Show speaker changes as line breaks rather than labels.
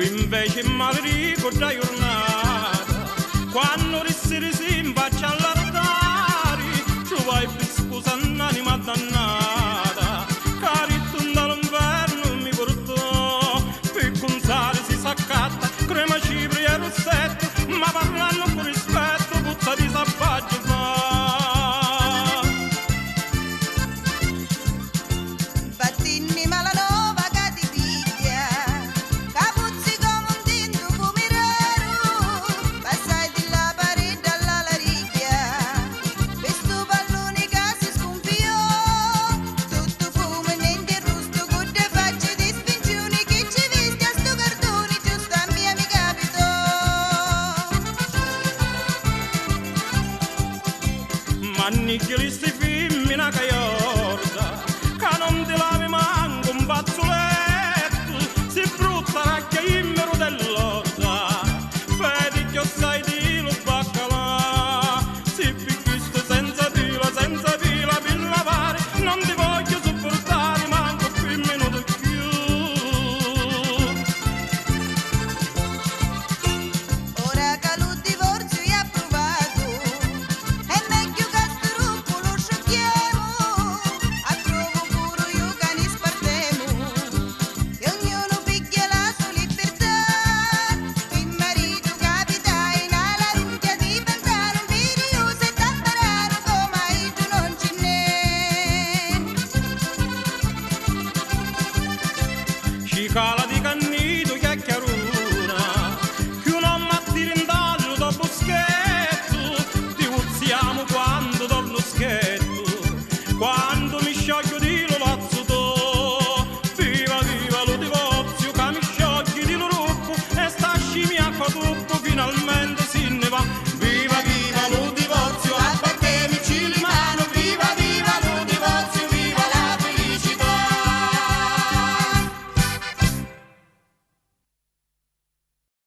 invece maledico da giornata, quando si impaccia all'altare, tu vai per scusa un'anima dannata, cari tu dall'inverno mi portò, per contare si s'accatta, crema cipri e rossetto, ma parlando con rispetto, puzza di sappaggio fa. Anni che li stai femmina che iorda, che non ti lavi manco un fazzoletto, si brutta che immero dell'orda, vedi che sai di lo baccalà, si picchisto senza pila per lavare, non ti voglio sopportare manco più un minuto più.
Ora che lo divorzio è approvato, è meglio che
cala